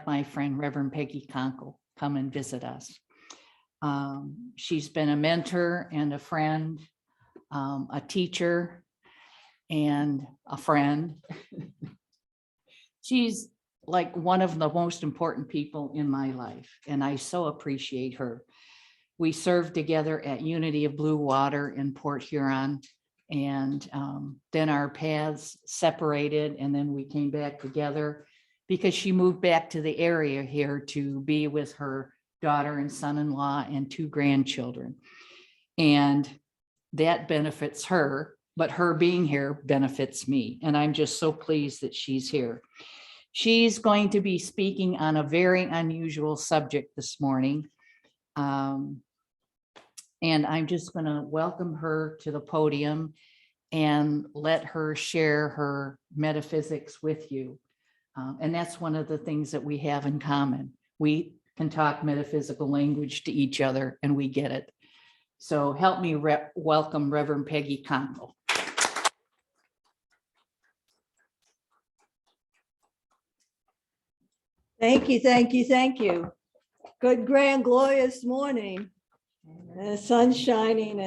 my friend Rev Peggy Konkel come and visit us. She's been a mentor and a friend, a teacher and a friend. She's like one of the most important people in my life, and I so appreciate her. We served together at Unity of Blue Water in Port Huron, and then our paths separated, and then we came back together because she moved back to the area here to be with her daughter and son-in-law and 2 grandchildren. And that benefits her, but her being here benefits me. And I'm just so pleased that she's here. She's going to be speaking on a very unusual subject this morning. And I'm just going to welcome her to the podium and let her share her metaphysics with you. And that's one of the things that we have in common. We can talk metaphysical language to each other and we get it. So help me welcome Reverend Peggy Konkel. Thank you, thank you, thank you. Good, grand, glorious morning. The sun's shining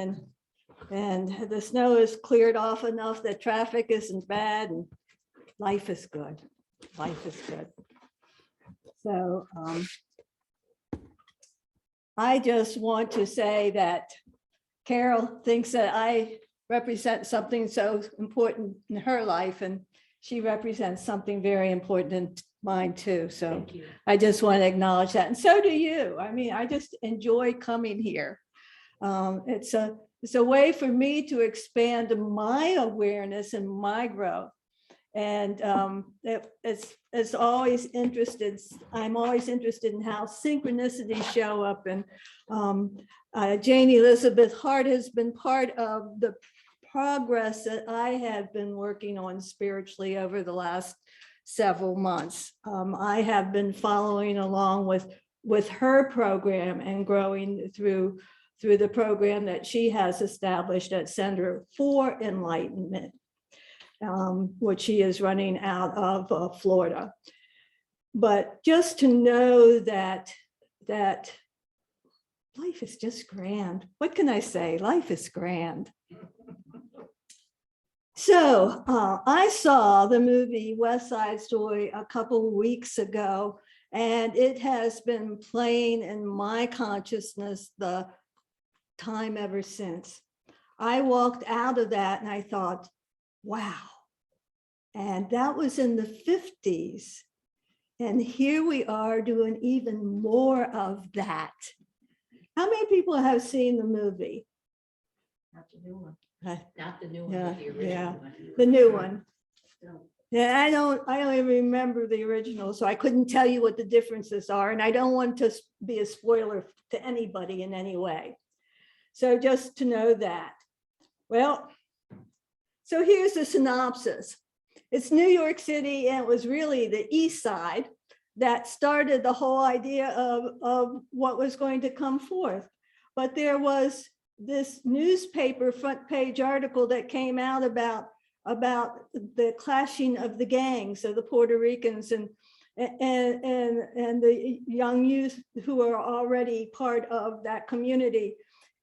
and the snow is cleared off enough that traffic isn't bad and life is good. Life is good. So I just want to say that Carol thinks that I represent something so important in her life, and she represents something very important in mine too. So I just want to acknowledge that. And so do you. I mean, I just enjoy coming here. It's a way for me to expand my awareness and my growth. And it's always interested. I'm always interested in how synchronicities show up. And Jane Elizabeth Hart has been part of the progress that I have been working on spiritually over the last several months. I have been following along with her program and growing through the program that she has established at Center for Enlightenment, which she is running out of Florida. But just to know that life is just grand. What can I say? Life is grand. So I saw the movie West Side Story a couple of weeks ago, and it has been playing in my consciousness the time ever since. I walked out of that and I thought, wow. And that was in the 50s. And here we are doing even more of that. How many people have seen the movie? Not the new one. Not the new one, Yeah, but the original one. the new one. Yeah, I don't even remember the original, so I couldn't tell you what the differences are. And I don't want to be a spoiler to anybody in any way. So just to know that. Well, so here's the synopsis. It's New York City, and it was really the East Side that started the whole idea of what was going to come forth. But there was this newspaper front page article that came out about the clashing of the gangs of the Puerto Ricans and the young youth who are already part of that community.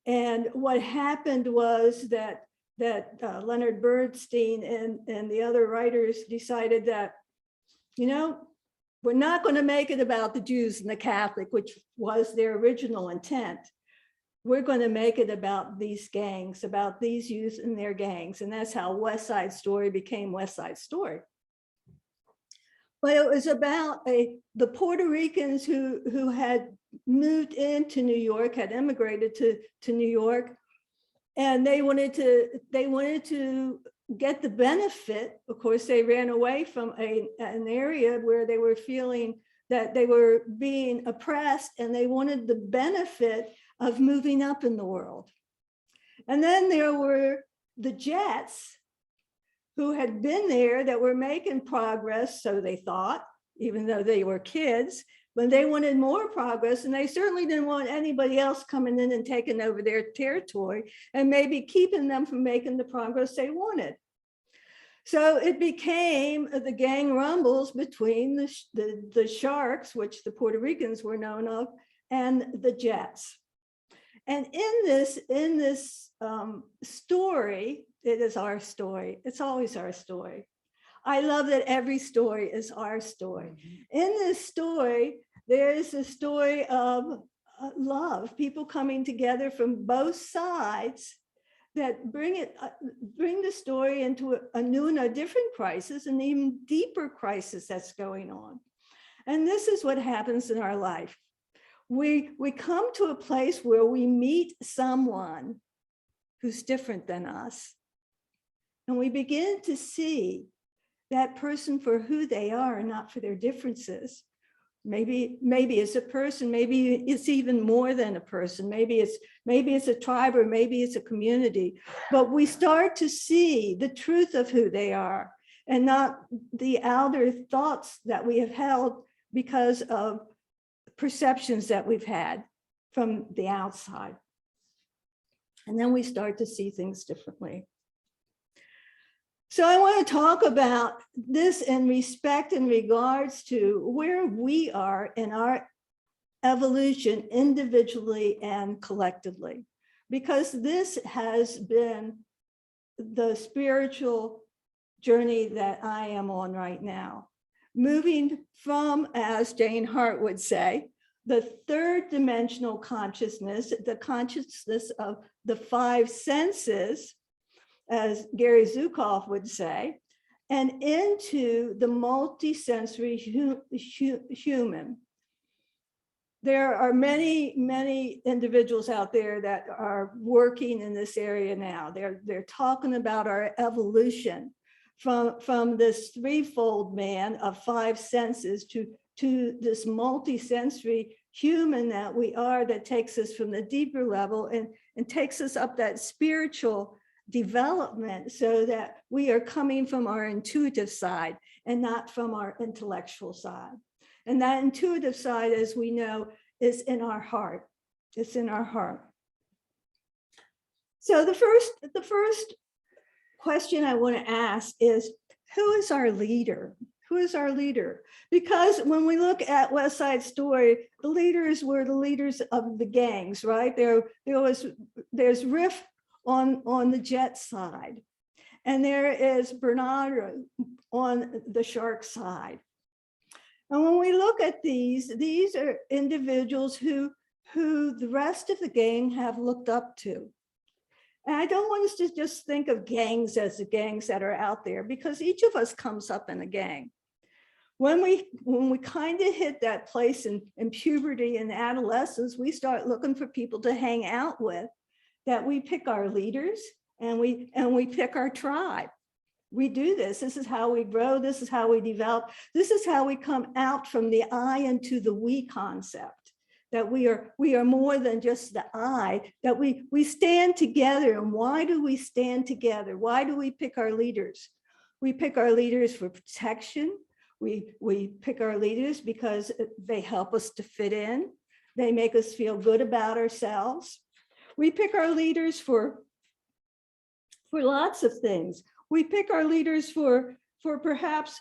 And what happened was that Leonard Bernstein and the other writers decided that, you know, we're not going to make it about the Jews and the Catholic, which was their original intent. We're going to make it about these gangs, about these youth and their gangs. And that's how West Side Story became West Side Story. But it was about the Puerto Ricans who had moved into New York, had immigrated to New York, and they wanted to get the benefit. Of course, they ran away from an area where they were feeling that they were being oppressed, and they wanted the benefit of moving up in the world. And then there were the Jets who had been there that were making progress, so they thought, even though they were kids, but they wanted more progress, and they certainly didn't want anybody else coming in and taking over their territory and maybe keeping them from making the progress they wanted. So it became the gang rumbles between the Sharks, which the Puerto Ricans were known of, and the Jets. And in this story, it is our story. It's always our story. I love that every story is our story. In this story, there is a story of love, people coming together from both sides that bring the story into a new and a different crisis, an even deeper crisis that's going on. And this is what happens in our life. We come to a place where we meet someone who's different than us. And we begin to see that person for who they are, not for their differences. Maybe it's a person, maybe it's even more than a person, maybe it's a tribe, or maybe it's a community. But we start to see the truth of who they are, and not the outer thoughts that we have held because of perceptions that we've had from the outside. And then we start to see things differently. So I want to talk about this in respect in regards to where we are in our evolution individually and collectively, because this has been the spiritual journey that I am on right now. Moving from, as Jane Hart would say, the third dimensional consciousness, the consciousness of the five senses, as Gary Zukav would say, and into the multisensory human. There are many individuals out there that are working in this area now. They're talking about our evolution from this threefold man of five senses to this multisensory human that we are, that takes us from the deeper level and takes us up that spiritual development, so that we are coming from our intuitive side and not from our intellectual side. And that intuitive side, as we know, is in our heart. It's in our heart. So the first question I want to ask is, who is our leader? Who is our leader? Because when we look at West Side Story, the leaders were the leaders of the gangs, right? There's Riff on the Jet side, and there is Bernardo on the Shark side. And when we look at these are individuals who the rest of the gang have looked up to. And I don't want us to just think of gangs as the gangs that are out there, because each of us comes up in a gang. When we kind of hit that place in puberty and adolescence, we start looking for people to hang out with, that we pick our leaders and we pick our tribe. We do this. This is how we grow. This is how we develop. This is how we come out from the I into the we concept, that we are more than just the I, that we stand together. And why do we stand together? Why do we pick our leaders? We pick our leaders for protection. We pick our leaders because they help us to fit in. They make us feel good about ourselves. We pick our leaders for lots of things. We pick our leaders for perhaps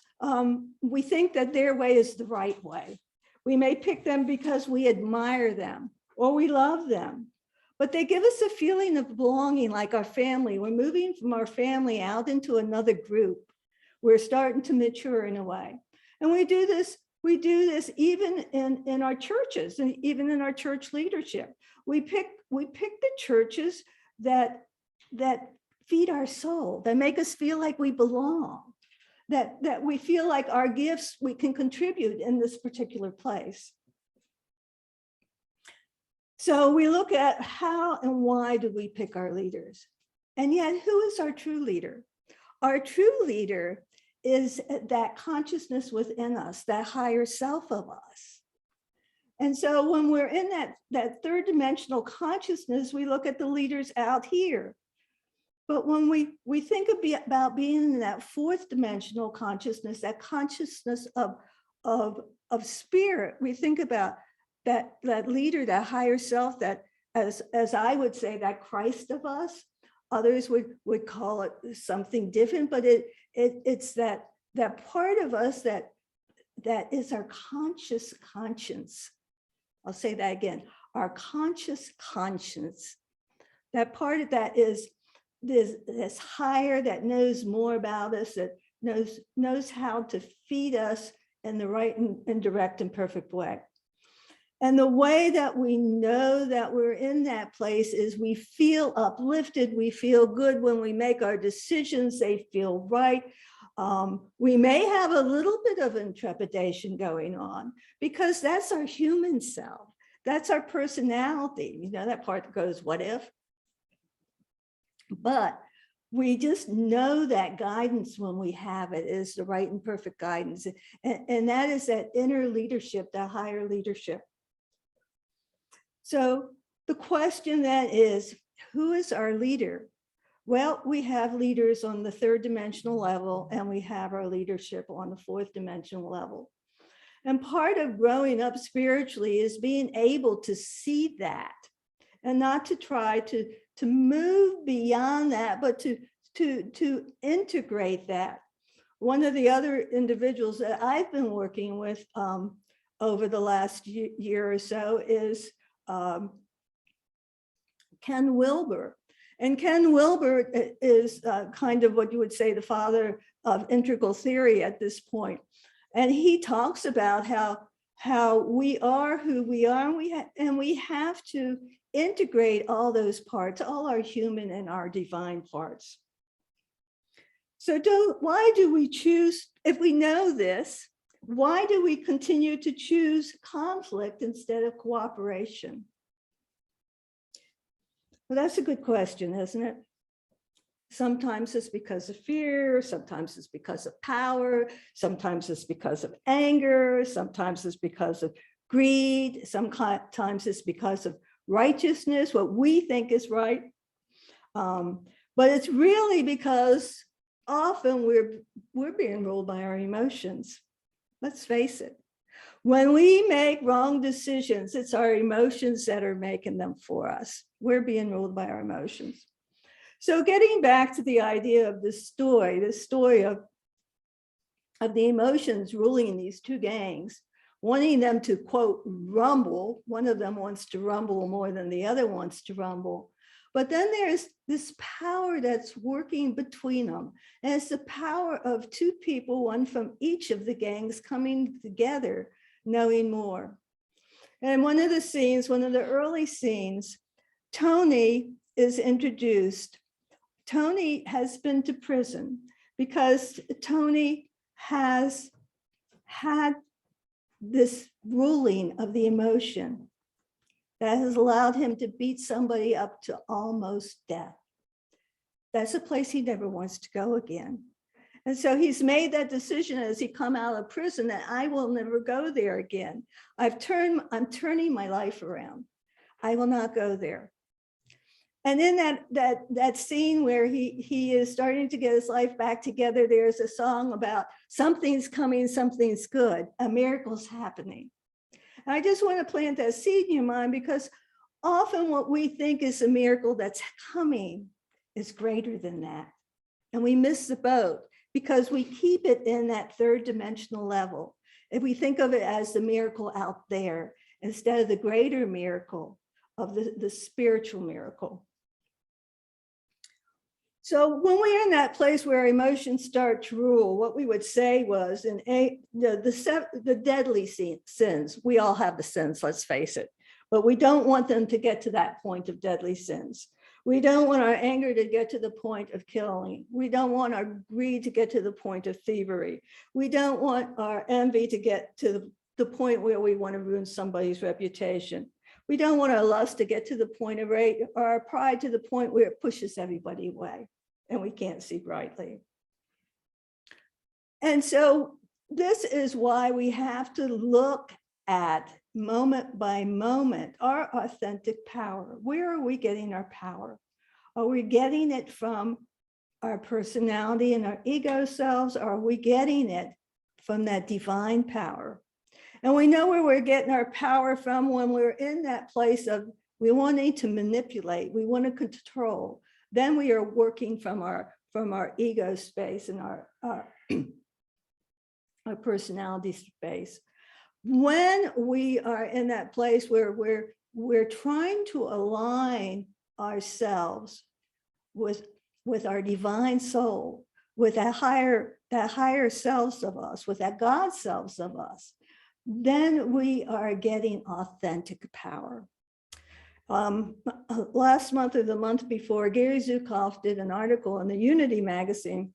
we think that their way is the right way. We may pick them because we admire them or we love them, but they give us a feeling of belonging, like our family. We're moving from our family out into another group. We're starting to mature in a way. And we do this even in our churches, and even in our church leadership. We pick the churches that feed our soul, that make us feel like we belong, that we feel like our gifts, we can contribute in this particular place. So we look at how and why do we pick our leaders? And yet, who is our true leader? Our true leader is that consciousness within us, that higher self of us. And so when we're in that third dimensional consciousness, we look at the leaders out here. But when we think about being in that fourth dimensional consciousness, that consciousness of spirit, we think about that leader, that higher self, that as I would say, that Christ of us, Others would call it something different, but it's that part of us that is our conscious conscience. I'll say that again, our conscious conscience. That part of that is this higher, that knows more about us, that knows how to feed us in the right and direct and perfect way. And the way that we know that we're in that place is we feel uplifted, we feel good when we make our decisions, they feel right. We may have a little bit of intrepidation going on because that's our human self. That's our personality. You know, that part that goes, what if? But we just know that guidance when we have it is the right and perfect guidance. And that is that inner leadership, that higher leadership. So the question then is, who is our leader? Well, we have leaders on the third dimensional level, and we have our leadership on the fourth dimensional level. And part of growing up spiritually is being able to see that and not to try to move beyond that, but to integrate that. One of the other individuals that I've been working with over the last year or so is Ken Wilber. And Ken Wilber is kind of what you would say the father of integral theory at this point. And he talks about how we are who we are, and we have to integrate all those parts, all our human and our divine parts. So why do we choose, if we know this, why do we continue to choose conflict instead of cooperation? Well, that's a good question, isn't it? Sometimes it's because of fear, sometimes it's because of power, sometimes it's because of anger, sometimes it's because of greed, sometimes it's because of righteousness, what we think is right. But it's really because often we're being ruled by our emotions. Let's face it. When we make wrong decisions, it's our emotions that are making them for us. We're being ruled by our emotions. So getting back to the idea of the story of the emotions ruling these two gangs, wanting them to, quote, rumble. One of them wants to rumble more than the other wants to rumble. But then there's this power that's working between them. And it's the power of two people, one from each of the gangs coming together, knowing more. And one of the early scenes, Tony is introduced. Tony has been to prison because Tony has had this ruling of the emotion that has allowed him to beat somebody up to almost death. That's a place he never wants to go again. And so he's made that decision as he come out of prison that I will never go there again. I'm turning my life around. I will not go there. And in that scene where he is starting to get his life back together, there's a song about something's coming, something's good, a miracle's happening. And I just want to plant that seed in your mind because often what we think is a miracle that's coming is greater than that. And we miss the boat because we keep it in that third dimensional level. If we think of it as the miracle out there instead of the greater miracle of the spiritual miracle. So when we're in that place where emotions start to rule, what we would say was the deadly sins, we all have the sins, let's face it, but we don't want them to get to that point of deadly sins. We don't want our anger to get to the point of killing. We don't want our greed to get to the point of thievery. We don't want our envy to get to the point where we want to ruin somebody's reputation. We don't want our lust to get to the point of rage, or our pride to the point where it pushes everybody away and we can't see brightly. And so this is why we have to look at moment by moment our authentic power. Where are we getting our power? Are we getting it from our personality and our ego selves? Or are we getting it from that divine power? And we know where we're getting our power from when we're in that place of we wanting to manipulate, we want to control. then we are working from our ego space and our personality space. When we are in that place where we're trying to align ourselves with our divine soul, with that higher selves of us, with that God selves of us, then we are getting authentic power. Last month or the month before, Gary Zukav did an article in the Unity magazine.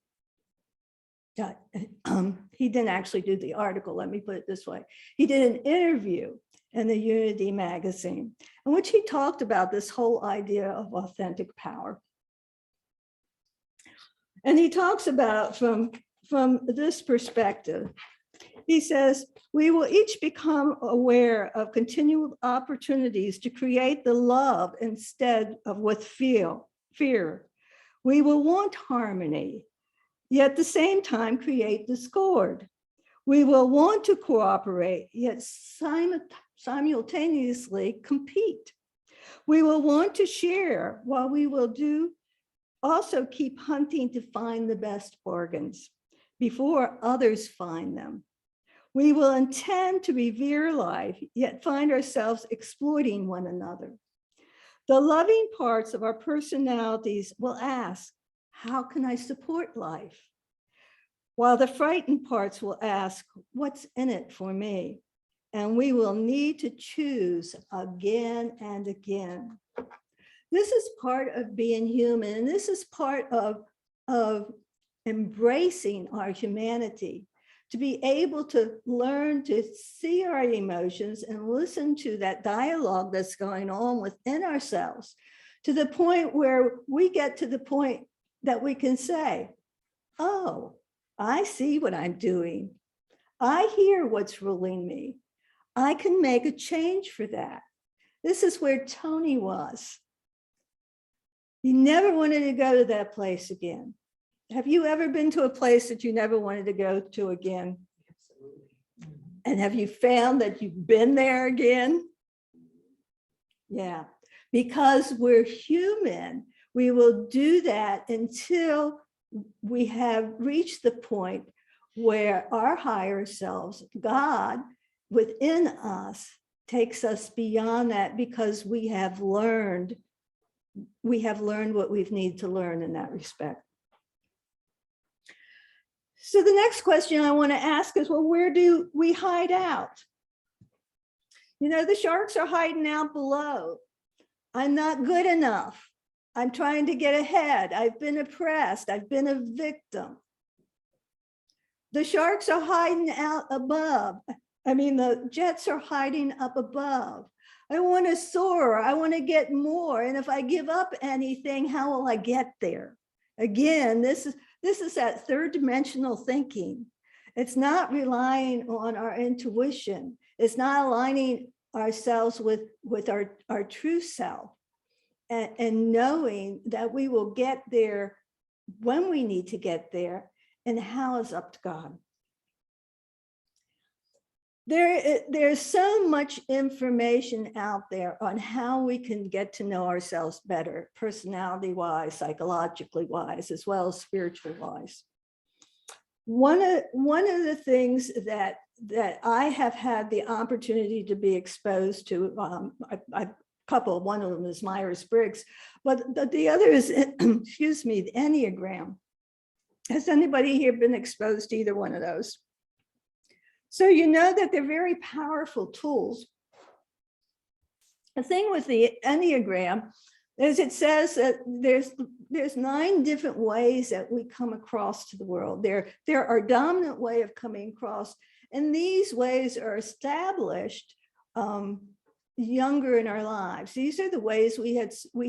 He didn't actually do the article, let me put it this way. He did an interview in the Unity magazine in which he talked about this whole idea of authentic power. And he talks about from this perspective. He says, we will each become aware of continual opportunities to create the love instead of with fear. We will want harmony, yet at the same time create discord. We will want to cooperate, yet simultaneously compete. We will want to share while we will also keep hunting to find the best bargains before others find them. We will intend to revere life, yet find ourselves exploiting one another. The loving parts of our personalities will ask, how can I support life? While the frightened parts will ask, what's in it for me? And we will need to choose again and again. This is part of being human, and this is part of embracing our humanity, to be able to learn to see our emotions and listen to that dialogue that's going on within ourselves, to the point where we get to the point that we can say, oh, I see what I'm doing. I hear what's ruling me. I can make a change for that. This is where Tony was. He never wanted to go to that place again. Have you ever been to a place that you never wanted to go to again? Absolutely. And have you found that you've been there again? Yeah, because we're human, we will do that until we have reached the point where our higher selves, God within us, takes us beyond that, because we have learned what we've needed to learn in that respect. So the next question I want to ask is, well, where do we hide out? You know, the sharks are hiding out below. I'm not good enough. I'm trying to get ahead. I've been oppressed. I've been a victim. The sharks are hiding out above. I mean, the jets are hiding up above. I want to soar. I want to get more. And if I give up anything, how will I get there? Again, this is that third dimensional thinking. It's not relying on our intuition. It's not aligning ourselves with our true self, and knowing that we will get there when we need to get there, and how is up to God. There's so much information out there on how we can get to know ourselves better, personality-wise, psychologically-wise, as well as spiritual-wise. One of the things that I have had the opportunity to be exposed to, a couple, one of them is Myers-Briggs, but the other is, excuse me, the Enneagram. Has anybody here been exposed to either one of those? So you know that they're very powerful tools. The thing with the Enneagram is it says that there's 9 different ways that we come across to the world. They're our dominant way of coming across, and these ways are established younger in our lives. These are the ways we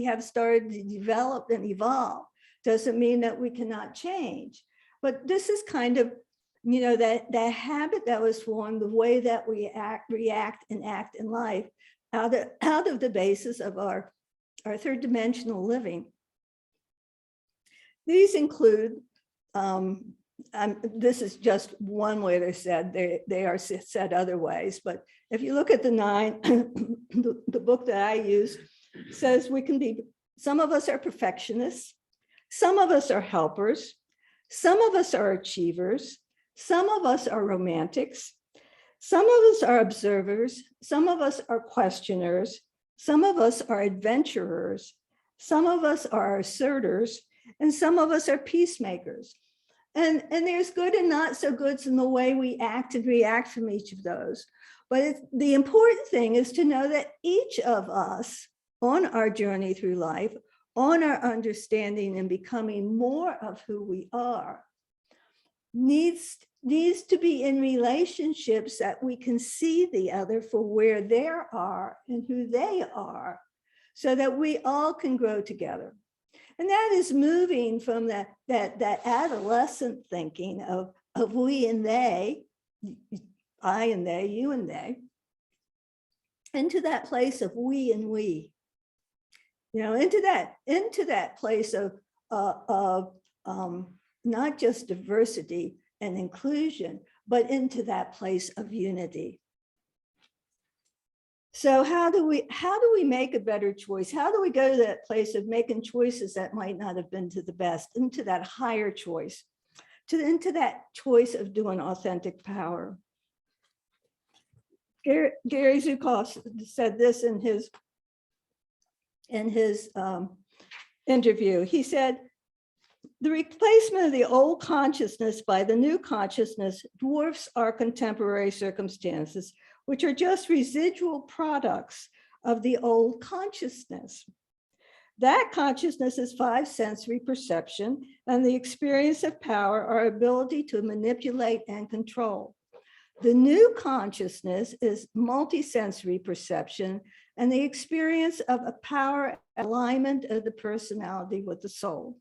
have started to develop and evolve. Doesn't mean that we cannot change, but this is kind of, you know, that habit that was formed, the way that we react and act in life out of the basis of our third dimensional living. These include, this is just one way they're said, they are said other ways, but if you look at the 9, the book that I use says we can be, some of us are perfectionists, Some of us are helpers. Some of us are achievers. Some of us are romantics. Some of us are observers. Some of us are questioners. Some of us are adventurers. Some of us are asserters. And some of us are peacemakers. And there's good and not so goods in the way we act and react from each of those. But the important thing is to know that each of us on our journey through life, on our understanding and becoming more of who we are, needs to be in relationships that we can see the other for where they are and who they are, so that we all can grow together. And that is moving from that adolescent thinking of we and they, I and they, you and they, into that place of we and we. Into that place of not just diversity and inclusion, but into that place of unity. So how do we make a better choice? How do we go to that place of making choices that might not have been to the best, into that higher choice, into that choice of doing authentic power? Gary Zukav said this in his interview. He said, the replacement of the old consciousness by the new consciousness dwarfs our contemporary circumstances, which are just residual products of the old consciousness. That consciousness is 5 sensory perception and the experience of power, our ability to manipulate and control. The new consciousness is multisensory perception and the experience of a power alignment of the personality with the soul,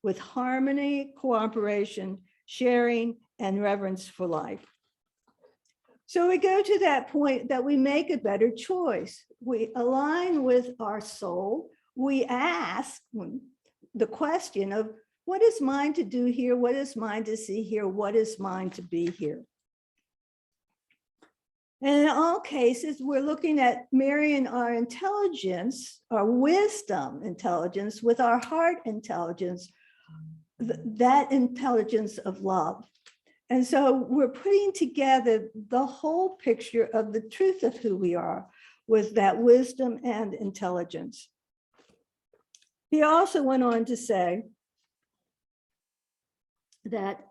with harmony, cooperation, sharing, and reverence for life. So we go to that point that we make a better choice. We align with our soul. We ask the question of, what is mine to do here? What is mine to see here? What is mine to be here? And in all cases, we're looking at marrying our intelligence, our wisdom intelligence, with our heart intelligence, that intelligence of love. And so we're putting together the whole picture of the truth of who we are with that wisdom and intelligence. He also went on to say that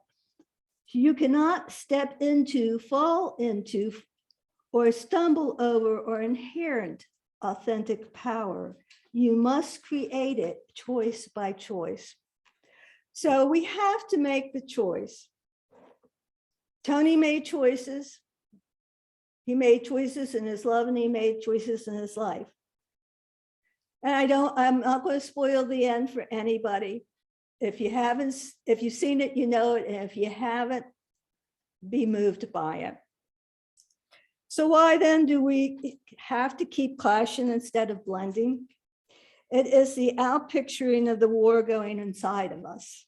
you cannot step into, fall into, or stumble over or inherent authentic power. You must create it choice by choice. So we have to make the choice. Tony made choices. He made choices in his love and he made choices in his life. And I'm not going to spoil the end for anybody. If you've seen it, you know it. And if you haven't, be moved by it. So why then do we have to keep clashing instead of blending? It is the outpicturing of the war going inside of us.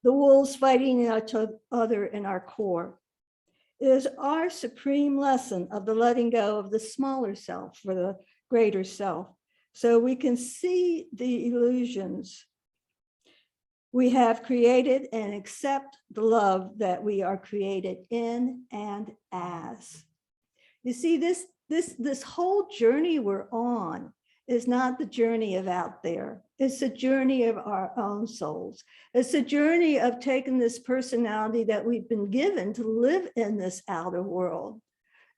The wolves fighting each other in our core. It is our supreme lesson of the letting go of the smaller self for the greater self, so we can see the illusions we have created and accept the love that we are created in and as. You see, this whole journey we're on is not the journey of out there. It's the journey of our own souls. It's the journey of taking this personality that we've been given to live in this outer world,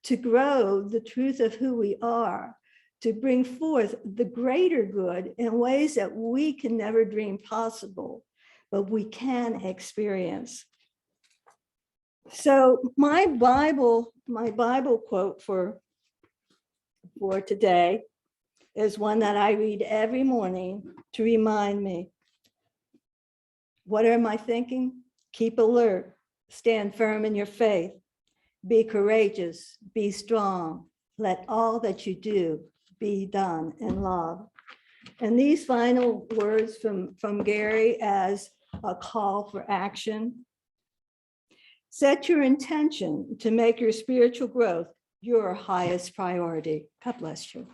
to grow the truth of who we are, to bring forth the greater good in ways that we can never dream possible, but we can experience. So my Bible quote for today is one that I read every morning to remind me. What am I thinking? Keep alert, stand firm in your faith, be courageous, be strong, let all that you do be done in love. And these final words from Gary as a call for action. Set your intention to make your spiritual growth your highest priority. God bless you.